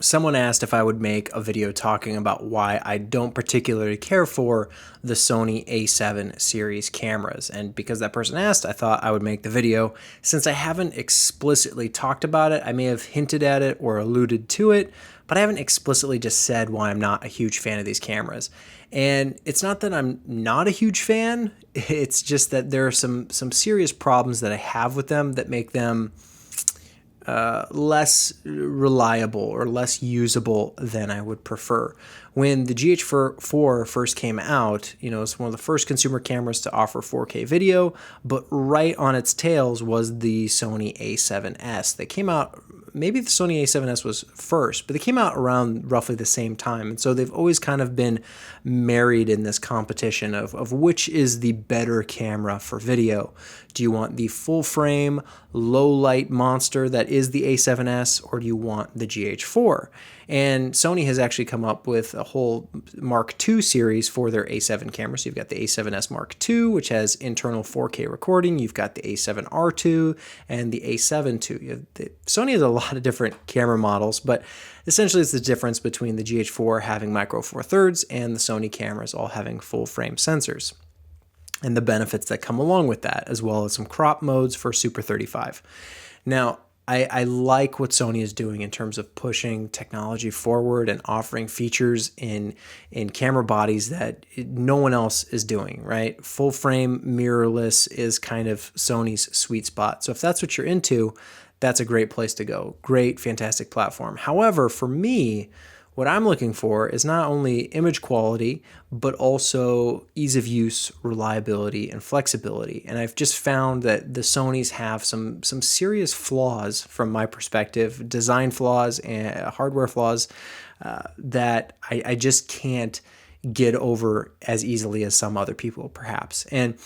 Someone asked if I would make a video talking about why I don't particularly care for the Sony A7 series cameras. And because that person asked, I thought I would make the video. Since I haven't explicitly talked about it, I may have hinted at it or alluded to it, but I haven't explicitly just said why I'm not a huge fan of these cameras. And it's not that I'm not a huge fan, it's just that there are some serious problems that I have with them that make them less reliable or less usable than I would prefer. When the GH4 first came out, it's one of the first consumer cameras to offer 4K video, but right on its tails was the Sony A7S. They came out, maybe the Sony A7S was first, but they came out around roughly the same time. And so they've always kind of been married in this competition of which is the better camera for video. Do you want the full frame, low light monster that is the A7S, or do you want the GH4? And Sony has actually come up with a whole Mark II series for their A7 camera. So you've got the A7S Mark II, which has internal 4K recording. You've got the A7R2 and the A7 II. Sony has a lot of different camera models, but essentially it's the difference between the GH4 having micro four thirds and the Sony cameras all having full frame sensors, and the benefits that come along with that, as well as some crop modes for Super 35. Now, I like what Sony is doing in terms of pushing technology forward and offering features in camera bodies that no one else is doing, right? Full frame mirrorless is kind of Sony's sweet spot. So if that's what you're into, that's a great place to go. Great, fantastic platform. However, for me, what I'm looking for is not only image quality, but also ease of use, reliability, and flexibility. And I've just found that the Sonys have some serious flaws from my perspective, design flaws and hardware flaws that I just can't get over as easily as some other people, perhaps. And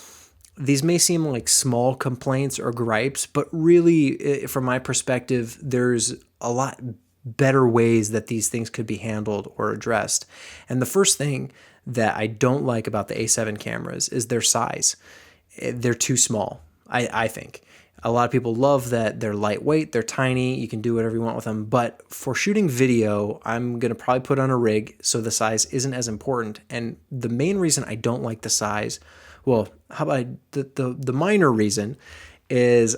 these may seem like small complaints or gripes, but really, from my perspective, there's a lot better ways that these things could be handled or addressed. And the first thing that I don't like about the A7 cameras is their size. They're too small, I think. A lot of people love that they're lightweight, they're tiny, you can do whatever you want with them. But for shooting video, I'm going to probably put on a rig, so the size isn't as important. And the main reason I don't like the size, well, how about the minor reason is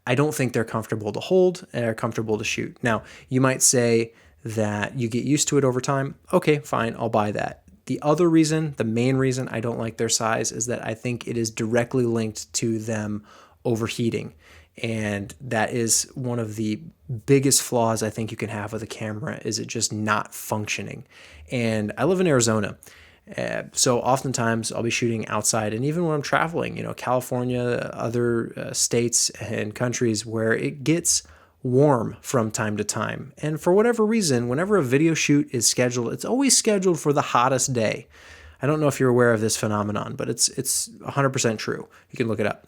I don't think they're comfortable to hold or comfortable to shoot. Now, you might say that you get used to it over time. Okay, fine, I'll buy that. The other reason, the main reason I don't like their size is that I think it is directly linked to them overheating. And that is one of the biggest flaws I think you can have with a camera, is it just not functioning. And I live in Arizona. So oftentimes I'll be shooting outside, and even when I'm traveling, California, other states and countries where it gets warm from time to time. And for whatever reason, whenever a video shoot is scheduled, it's always scheduled for the hottest day. I don't know if you're aware of this phenomenon, but it's 100% true. You can look it up.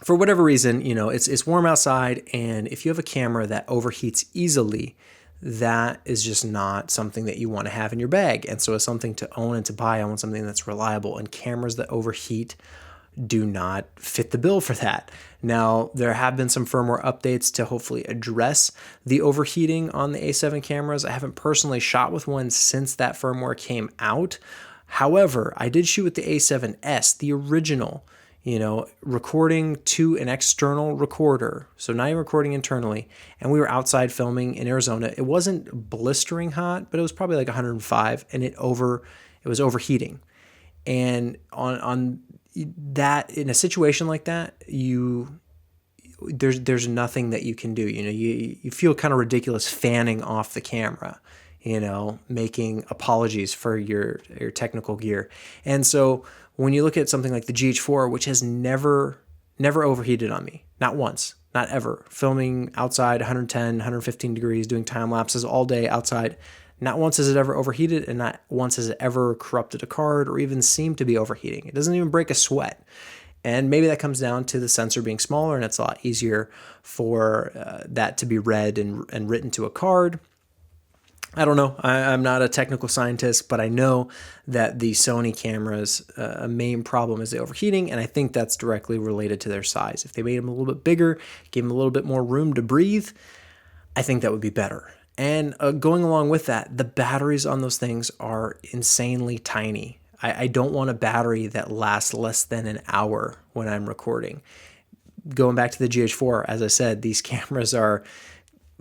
For whatever reason, it's warm outside, and if you have a camera that overheats easily, that is just not something that you want to have in your bag. And so as something to own and to buy, I want something that's reliable, and cameras that overheat do not fit the bill for that. Now, there have been some firmware updates to hopefully address the overheating on the A7 cameras. I haven't personally shot with one since that firmware came out. However, I did shoot with the A7S, the original, recording to an external recorder, so not even recording internally, and we were outside filming in Arizona. It wasn't blistering hot, but it was probably like 105, and it was overheating. And on that, in a situation like that, there's nothing that you can do. You feel kind of ridiculous fanning off the camera, making apologies for your technical gear. And so when you look at something like the GH4, which has never overheated on me, not once, not ever, filming outside 110, 115 degrees, doing time lapses all day outside, not once has it ever overheated, and not once has it ever corrupted a card or even seemed to be overheating. It doesn't even break a sweat. And maybe that comes down to the sensor being smaller, and it's a lot easier for that to be read and written to a card. I don't know. I'm not a technical scientist, but I know that the Sony cameras, a main problem is the overheating, and I think that's directly related to their size. If they made them a little bit bigger, gave them a little bit more room to breathe, I think that would be better. And going along with that, the batteries on those things are insanely tiny. I don't want a battery that lasts less than an hour when I'm recording. Going back to the GH4, as I said, these cameras are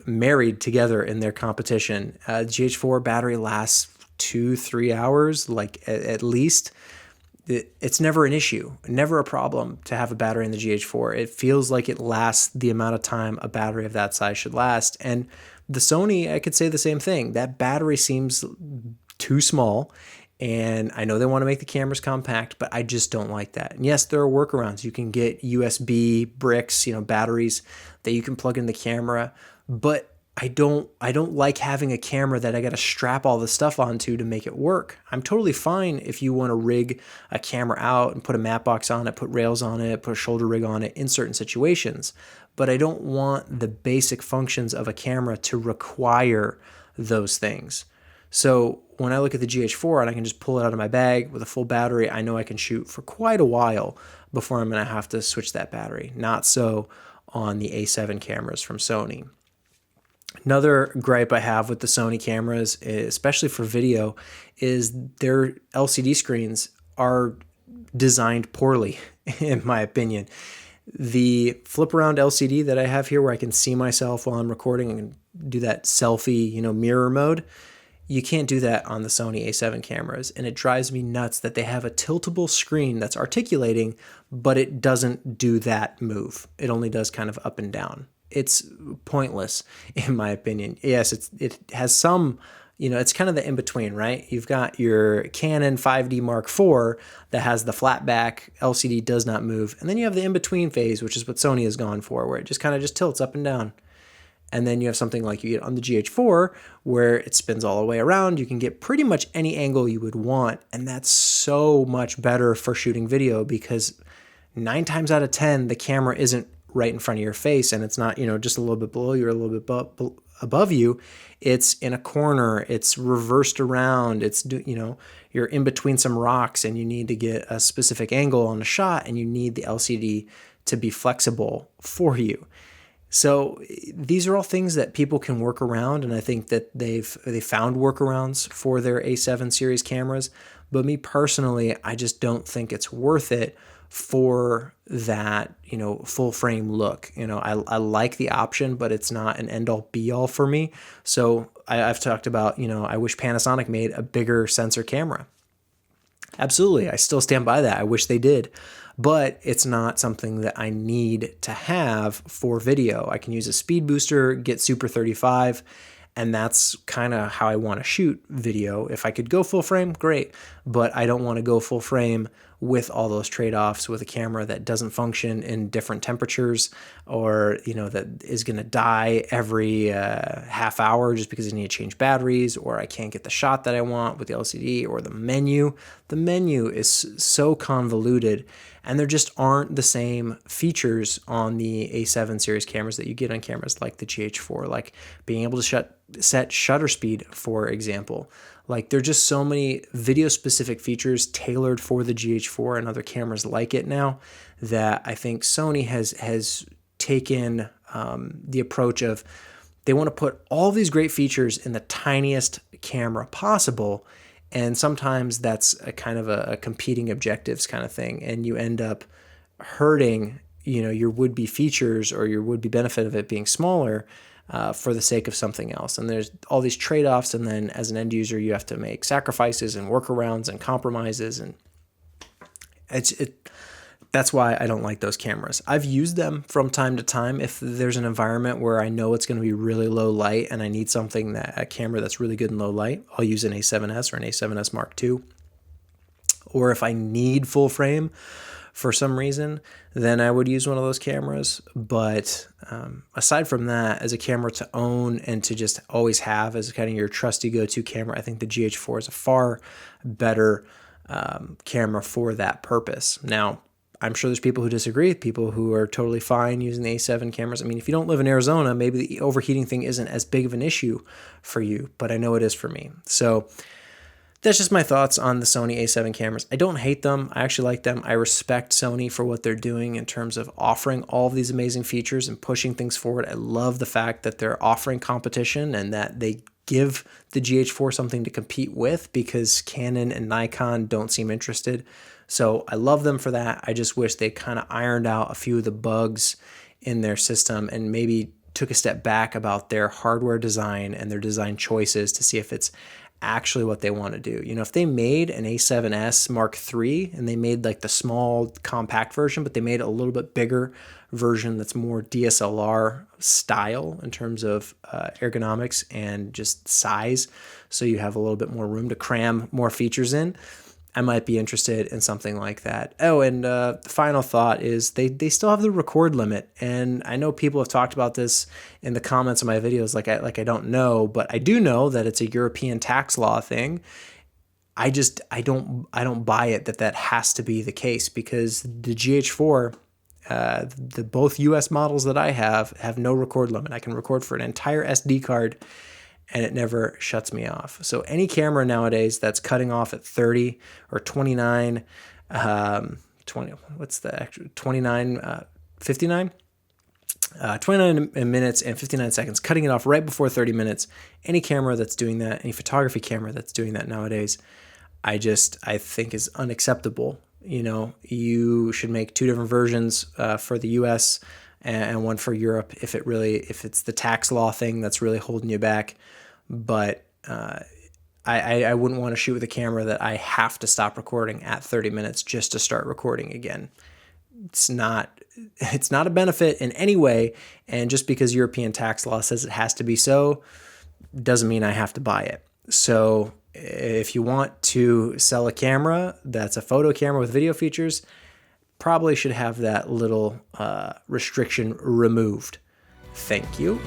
married together in their competition. GH4 battery lasts 2-3 hours, like at least. It's never an issue, never a problem to have a battery in the GH4. It feels like it lasts the amount of time a battery of that size should last. And the Sony, I could say the same thing. That battery seems too small. And I know they want to make the cameras compact, but I just don't like that. And yes, there are workarounds. You can get USB bricks, batteries that you can plug in the camera, but I don't like having a camera that I got to strap all the stuff onto to make it work. I'm totally fine if you want to rig a camera out and put a matte box on it, put rails on it, put a shoulder rig on it in certain situations, but I don't want the basic functions of a camera to require those things. So when I look at the GH4 and I can just pull it out of my bag with a full battery, I know I can shoot for quite a while before I'm going to have to switch that battery. Not so on the A7 cameras from Sony. Another gripe I have with the Sony cameras, especially for video, is their LCD screens are designed poorly, in my opinion. The flip around LCD that I have here where I can see myself while I'm recording and do that selfie, mirror mode, you can't do that on the Sony A7 cameras. And it drives me nuts that they have a tiltable screen that's articulating, but it doesn't do that move. It only does kind of up and down. It's pointless, in my opinion. Yes, it has some, it's kind of the in-between, right? You've got your Canon 5D Mark IV that has the flat back, LCD does not move. And then you have the in-between phase, which is what Sony has gone for, where it just kind of just tilts up and down. And then you have something like you get on the GH4 where it spins all the way around. You can get pretty much any angle you would want. And that's so much better for shooting video because 9 times out of 10, the camera isn't right in front of your face and it's not, just a little bit below you or a little bit above you. It's in a corner. It's reversed around. It's, you're in between some rocks and you need to get a specific angle on a shot and you need the LCD to be flexible for you. So these are all things that people can work around, and I think that they found workarounds for their A7 series cameras. But me personally, I just don't think it's worth it for that, full frame look. I like the option, but it's not an end all be all for me. So I've talked about, I wish Panasonic made a bigger sensor camera. Absolutely, I still stand by that. I wish they did. But it's not something that I need to have for video. I can use a speed booster, get Super 35, and that's kind of how I want to shoot video. If I could go full frame, great. But I don't want to go full frame with all those trade-offs with a camera that doesn't function in different temperatures or, that is going to die every half hour just because I need to change batteries or I can't get the shot that I want with the LCD or the menu. The menu is so convoluted and there just aren't the same features on the A7 series cameras that you get on cameras like the GH4, like being able to set shutter speed, for example. Like there are just so many video specific features tailored for the GH4 and other cameras like it now that I think Sony has taken the approach of they want to put all these great features in the tiniest camera possible. And sometimes that's a kind of a competing objectives kind of thing. And you end up hurting, your would-be features or your would-be benefit of it being smaller for the sake of something else. And there's all these trade-offs. And then as an end user, you have to make sacrifices and workarounds and compromises. And that's why I don't like those cameras. I've used them from time to time. If there's an environment where I know it's going to be really low light and I need a camera that's really good in low light, I'll use an A7S or an A7S Mark II. Or if I need full frame for some reason, then I would use one of those cameras. But aside from that, as a camera to own and to just always have as kind of your trusty go-to camera, I think the GH4 is a far better camera for that purpose. Now, I'm sure there's people who disagree, people who are totally fine using the A7 cameras. I mean, if you don't live in Arizona, maybe the overheating thing isn't as big of an issue for you, but I know it is for me. So That's just my thoughts on the Sony A7 cameras. I don't hate them. I actually like them. I respect Sony for what they're doing in terms of offering all of these amazing features and pushing things forward. I love the fact that they're offering competition and that they give the GH4 something to compete with, because Canon and Nikon don't seem interested. So I love them for that. I just wish they kind of ironed out a few of the bugs in their system and maybe took a step back about their hardware design and their design choices to see if it's actually what they want to do. You know, if they made an A7S Mark III and they made like the small compact version, but they made a little bit bigger version that's more DSLR style in terms of ergonomics and just size, so you have a little bit more room to cram more features in, I might be interested in something like that. Oh, and the final thought is they still have the record limit. And I know people have talked about this in the comments of my videos like I don't know, but I do know that it's a European tax law thing. I don't buy it that has to be the case, because the GH4, the both US models that I have no record limit. I can record for an entire SD card and it never shuts me off. So any camera nowadays that's cutting off at 30 or 29, 20, what's the actual 29, 59? 29 minutes and 59 seconds, cutting it off right before 30 minutes. Any camera that's doing that, any photography camera that's doing that nowadays, I think is unacceptable. You know, you should make two different versions for the US and one for Europe if it's the tax law thing that's really holding you back. But I wouldn't want to shoot with a camera that I have to stop recording at 30 minutes just to start recording again. It's not a benefit in any way, and just because European tax law says it has to be so, doesn't mean I have to buy it. So if you want to sell a camera that's a photo camera with video features, probably should have that little restriction removed. Thank you.